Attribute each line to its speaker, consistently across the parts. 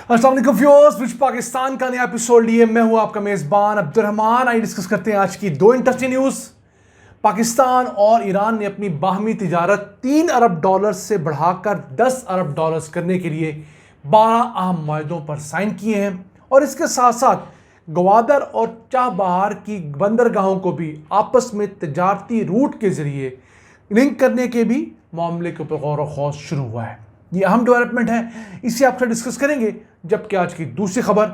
Speaker 1: अस्सलाम वालेकुम व्यूअर्स, विच पाकिस्तान का नया एपिसोड लिए मैं हूं आपका मेज़बान अब्दुर्रहमान। आइए डिस्कस करते हैं आज की दो इंटरेस्टिंग न्यूज़। पाकिस्तान और ईरान ने अपनी बाहमी तिजारत $3 अरब से बढ़ाकर $10 अरब करने के लिए 12 अहम माहदों पर साइन किए हैं और इसके साथ साथ ग्वादर और चाबहार की बंदरगाहों को भी आपस में तजारती रूट के जरिए लिंक करने के भी मामले के ऊपर गौर व खौज शुरू हुआ है। ये अहम डेवलपमेंट है, इसे आपसे डिस्कस करेंगे। जबकि आज की दूसरी खबर,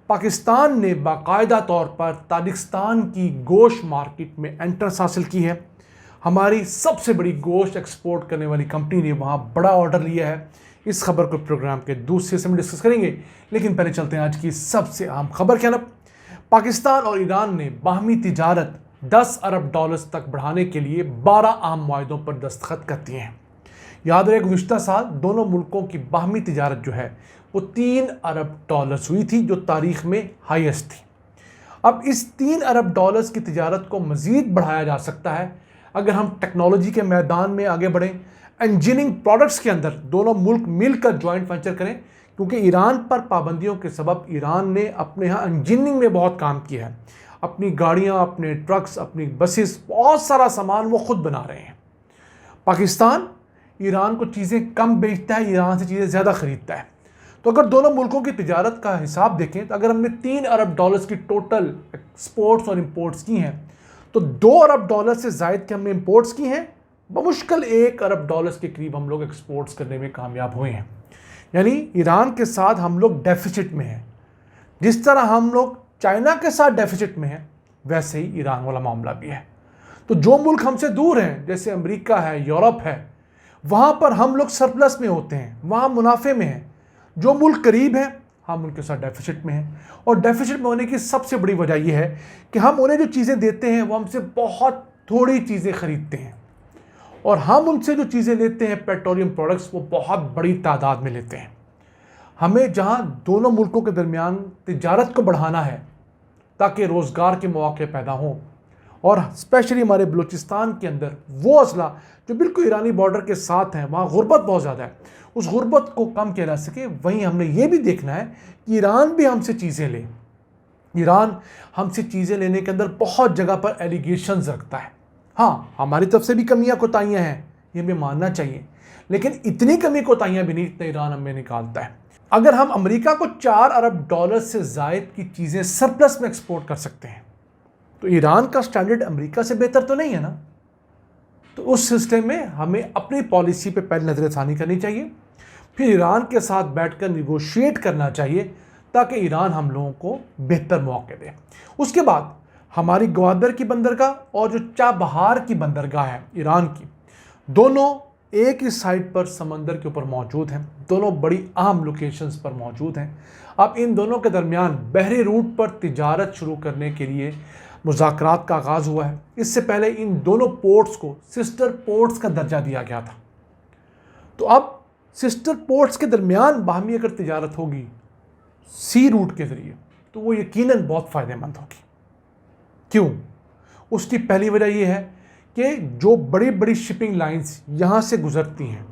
Speaker 1: पाकिस्तान ने बाकायदा तौर पर ताजिकिस्तान की गोश्त मार्केट में एंट्रेंस हासिल की है। हमारी सबसे बड़ी गोश्त एक्सपोर्ट करने वाली कंपनी ने वहाँ बड़ा ऑर्डर लिया है। इस खबर को प्रोग्राम के दूसरे हिस्से में डिस्कस करेंगे, लेकिन पहले चलते हैं आज की सबसे अहम खबर की तरफ। पाकिस्तान और ईरान ने बाहमी तिजारत $10 अरब तक बढ़ाने के लिए 12 अहम माहदों पर दस्तखत कर दिए हैं। याद रहे, गुज़िश्ता साल दोनों मुल्कों की बाहमी तिजारत जो है वो $3 अरब हुई थी, जो तारीख में हाईएस्ट थी। अब इस $3 अरब की तिजारत को मज़ीद बढ़ाया जा सकता है अगर हम टेक्नोलॉजी के मैदान में आगे बढ़ें, इंजीनियरिंग प्रोडक्ट्स के अंदर दोनों मुल्क मिलकर जॉइंट वेंचर करें, क्योंकि ईरान पर पाबंदियों के सबब ईरान ने अपने यहाँ इंजीनियरिंग में बहुत काम किया है। अपनी गाड़ियाँ, अपने ट्रक्स, अपनी बसेस, बहुत सारा सामान वो खुद बना रहे हैं। पाकिस्तान ईरान को चीज़ें कम बेचता है, ईरान से चीज़ें ज़्यादा ख़रीदता है। तो अगर दोनों मुल्कों की तिजारत का हिसाब देखें तो अगर हमने $3 अरब की टोटल एक्सपोर्ट्स और इंपोर्ट्स की हैं, तो $2 अरब से ज़ायद के हमने इंपोर्ट्स की हैं। बमुश्किल $1 अरब के करीब हम लोग एक्सपोर्ट्स करने में कामयाब हुए हैं। यानी ईरान के साथ हम लोग डेफिसिट में हैं। जिस तरह हम लोग चाइना के साथ डेफिसिट में हैं, वैसे ही ईरान वाला मामला भी है। तो जो मुल्क हमसे दूर हैं, जैसे अमेरिका है, यूरोप है, वहाँ पर हम लोग सरप्लस में होते हैं, वहाँ मुनाफे में हैं। जो मुल्क करीब हैं, हम उनके साथ डेफिसिट में हैं। और डेफिसिट में होने की सबसे बड़ी वजह यह है कि हम उन्हें जो चीज़ें देते हैं वो हमसे बहुत थोड़ी चीज़ें खरीदते हैं, और हम उनसे जो चीज़ें लेते हैं, पेट्रोलियम प्रोडक्ट्स, वो बहुत बड़ी तादाद में लेते हैं। हमें जहाँ दोनों मुल्कों के दरमियान तिजारत को बढ़ाना है ताकि रोज़गार के मौके पैदा हों, और स्पेशली हमारे बलूचिस्तान के अंदर वो अजला जो बिल्कुल ईरानी बॉर्डर के साथ हैं, वहाँ गुर्बत बहुत ज़्यादा है, उस गुर्बत को कम किया जा सके। वहीं हमने ये भी देखना है कि ईरान भी हमसे चीज़ें ले। ईरान हमसे चीज़ें लेने के अंदर बहुत जगह पर एलिगेशंस रखता है। हाँ, हमारी तरफ से भी कमियाँ कोताहियाँ हैं, ये हमें मानना चाहिए, लेकिन इतनी कमी कोताहियाँ भी नहीं इतना ईरान हमें निकालता है। अगर हम अमेरिका को $4 अरब से ज़ायद की चीज़ें सरप्लस में एक्सपोर्ट कर सकते हैं, तो ईरान का स्टैंडर्ड अमेरिका से बेहतर तो नहीं है ना। तो उस सिस्टम में हमें अपनी पॉलिसी पे पहले नज़रसानी करनी चाहिए, फिर ईरान के साथ बैठकर निगोशिएट करना चाहिए ताकि ईरान हम लोगों को बेहतर मौके दे। उसके बाद हमारी ग्वादर की बंदरगाह और जो चाबहार की बंदरगाह है ईरान की, दोनों एक ही साइड पर समंदर के ऊपर मौजूद हैं, दोनों बड़ी अहम लोकेशंस पर मौजूद हैं। अब इन दोनों के दरमियान बहरी रूट पर तिजारत शुरू करने के लिए मुज़ाकरात का आगाज़ हुआ है। इससे पहले इन दोनों पोर्ट्स को सिस्टर पोर्ट्स का दर्जा दिया गया था। तो अब सिस्टर पोर्ट्स के दरमियान बाहमी अगर तिजारत होगी सी रूट के ज़रिए, तो वो यकीनन बहुत फ़ायदेमंद होगी। क्यों? उसकी पहली वजह यह है कि जो बड़ी बड़ी शिपिंग लाइंस यहाँ से गुज़रती हैं,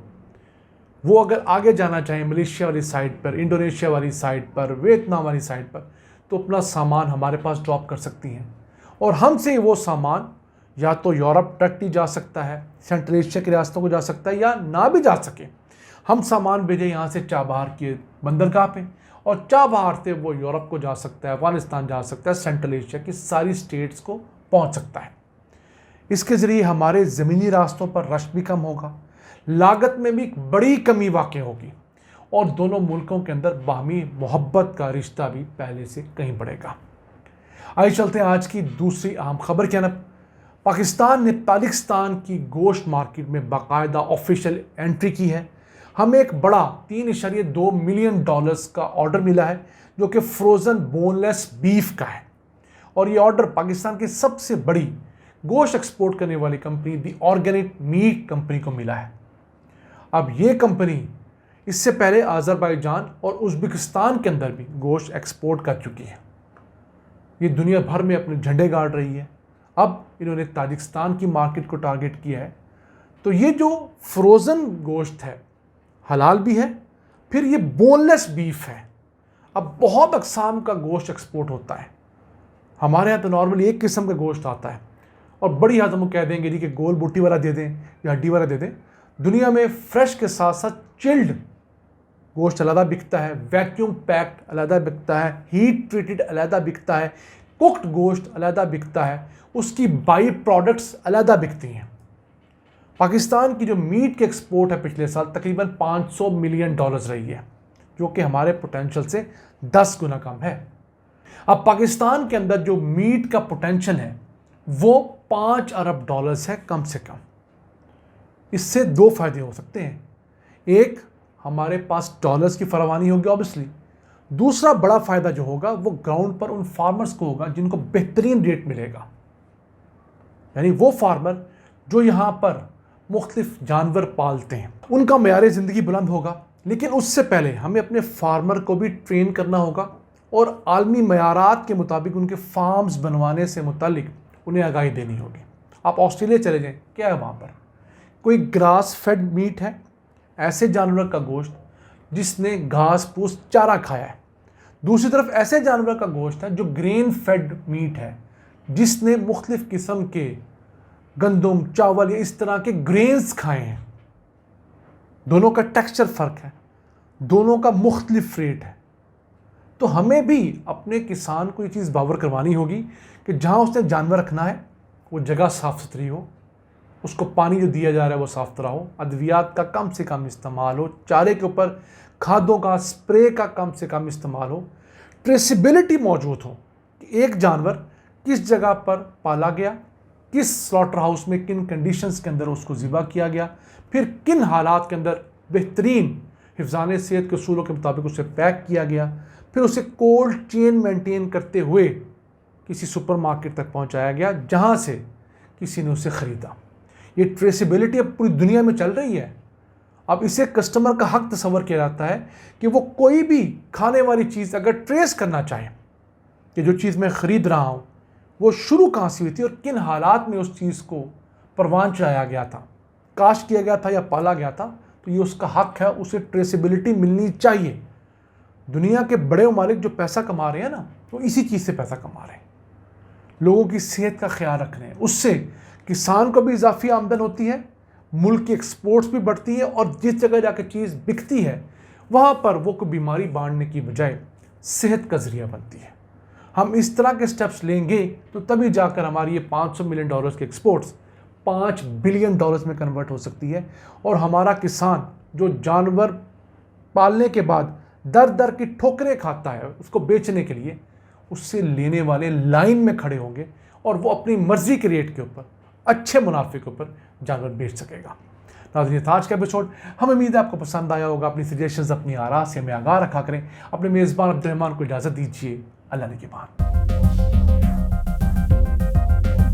Speaker 1: वो अगर आगे जाना चाहें मलेशिया वाली साइड पर, इंडोनेशिया वाली साइड पर, वियतनाम वाली साइड पर, तो अपना सामान हमारे पास ड्रॉप कर सकती हैं, और हमसे वो सामान या तो यूरोप तक जा सकता है, सेंट्रल एशिया के रास्तों को जा सकता है, या ना भी जा सके, हम सामान भेजें यहाँ से चाबहार के बंदरगाह पे, और चाबहार से वो यूरोप को जा सकता है, अफगानिस्तान जा सकता है, सेंट्रल एशिया की सारी स्टेट्स को पहुँच सकता है। इसके ज़रिए हमारे ज़मीनी रास्तों पर रश भी कम होगा, लागत में भी एक बड़ी कमी वाक़ई होगी, और दोनों मुल्कों के अंदर बाहमी मोहब्बत का रिश्ता भी पहले से कहीं बढ़ेगा। आइए चलते हैं आज की दूसरी अहम खबर की तरफ। पाकिस्तान ने ताजिकिस्तान की गोश्त मार्केट में बाकायदा ऑफिशियल एंट्री की है। हमें एक बड़ा $3.2 मिलियन का ऑर्डर मिला है, जो कि फ्रोज़न बोनलेस बीफ का है, और ये ऑर्डर पाकिस्तान की सबसे बड़ी गोश्त एक्सपोर्ट करने वाली कंपनी दी ऑर्गेनिक मीट कंपनी को मिला है। अब ये कंपनी इससे पहले अज़रबैजान और उज़्बेकिस्तान के अंदर भी गोश्त एक्सपोर्ट कर चुकी है। ये दुनिया भर में अपने झंडे गाड़ रही है। अब इन्होंने ताजिकिस्तान की मार्केट को टारगेट किया है। तो ये जो फ्रोज़न गोश्त है हलाल भी है, फिर ये बोनलेस बीफ है। अब बहुत अक़साम का गोश्त एक्सपोर्ट होता है। हमारे यहाँ तो नॉर्मली एक किस्म का गोश्त आता है और बड़ी हद हम कह देंगे जी कि गोल बूटी वाला दे दें या हड्डी वाला दे दें। दुनिया में फ्रेश के साथ साथ चिल्ड गोश्त अलग बिकता है, वैक्यूम पैक्ड अलग बिकता है, हीट ट्रीटेड अलग बिकता है, कुक्ड गोश्त अलग बिकता है, उसकी बाई प्रोडक्ट्स अलग बिकती हैं। पाकिस्तान की जो मीट के एक्सपोर्ट है पिछले साल तकरीबन $500 मिलियन रही है, जो कि हमारे पोटेंशियल से 10 गुना कम है। अब पाकिस्तान के अंदर जो मीट का पोटेंशियल है वो $5 अरब है कम से कम। इससे दो फायदे हो सकते हैं। एक, हमारे पास डॉलर्स की फरावानी होगी ऑब्वियसली। दूसरा बड़ा फ़ायदा जो होगा वो ग्राउंड पर उन फार्मर्स को होगा जिनको बेहतरीन रेट मिलेगा, यानी वो फार्मर जो यहाँ पर मुख्तलिफ जानवर पालते हैं, उनका मयार ज़िंदगी बुलंद होगा। लेकिन उससे पहले हमें अपने फार्मर को भी ट्रेन करना होगा और आलमी मयारात के मुताबिक उनके फार्म्स बनवाने से मुतालिक उन्हें आगाही देनी होगी। आप ऑस्ट्रेलिया चले जाएं, क्या है वहाँ पर कोई ग्रास फेड मीट है, ऐसे जानवर का गोश्त जिसने घास फूस चारा खाया है। दूसरी तरफ ऐसे जानवर का गोश्त है जो ग्रेन फेड मीट है, जिसने मुख्तलिफ किस्म के गंदम, चावल या इस तरह के ग्रेन्स खाए हैं। दोनों का टेक्सचर फ़र्क है, दोनों का मुख्तलिफ रेट है। तो हमें भी अपने किसान को ये चीज़ बावर करवानी होगी कि जहाँ उसने जानवर रखना है वो जगह साफ़ सुथरी हो, उसको पानी जो दिया जा रहा है वो साफ़ सुथरा हो, अद्वियात का कम से कम इस्तेमाल हो, चारे के ऊपर खादों का स्प्रे का कम से कम इस्तेमाल हो, ट्रेसिबिलिटी मौजूद हो कि एक जानवर किस जगह पर पाला गया, किस स्लॉटर हाउस में किन कंडीशंस के अंदर उसको ज़िबा किया गया, फिर किन हालात के अंदर बेहतरीन हिफ्ज़ान सेहत के उसूलों के मुताबिक उसे पैक किया गया, फिर उसे कोल्ड चेन मेंटेन करते हुए किसी सुपरमार्केट तक पहुंचाया गया जहां से किसी ने उसे ख़रीदा। ये ट्रेसिबिलिटी अब पूरी दुनिया में चल रही है। अब इसे कस्टमर का हक तस्वर किया जाता है कि वो कोई भी खाने वाली चीज़ अगर ट्रेस करना चाहे कि जो चीज़ मैं ख़रीद रहा हूँ वो शुरू कहाँ से हुई थी और किन हालात में उस चीज़ को परवान चढ़ाया गया था, काश किया गया था या पाला गया था, तो ये उसका हक है, उसे ट्रेसिबिलिटी मिलनी चाहिए। दुनिया के बड़े ममालिक जो पैसा कमा रहे हैं ना, वो इसी चीज़ से पैसा कमा रहे हैं, लोगों की सेहत का ख्याल रख रहे हैं। उससे किसान को भी इजाफी आमदन होती है, मुल्क की एक्सपोर्ट्स भी बढ़ती है और जिस जगह जाकर चीज़ बिकती है वहाँ पर वो कोई बीमारी बांटने की बजाय सेहत का ज़रिया बनती है। हम इस तरह के स्टेप्स लेंगे तो तभी जाकर हमारी ये $500 मिलियन की एक्सपोर्ट्स $5 बिलियन में कन्वर्ट हो सकती है और हमारा किसान जो जानवर पालने के बाद दर दर की ठोकरें खाता है उसको बेचने के लिए, उससे लेने वाले लाइन में खड़े होंगे और वो अपनी मर्जी के रेट के ऊपर, अच्छे मुनाफे के ऊपर जानवर बेच सकेगा। नाज़रीन, आज का एपिसोड हमें उम्मीद है आपको पसंद आया होगा। अपनी सजेशंस, अपनी आरा से हमें आगाह रखा करें। अपने मेज़बान अब्दुल रहमान को इजाज़त दीजिए। अल्लाह ने के बाद।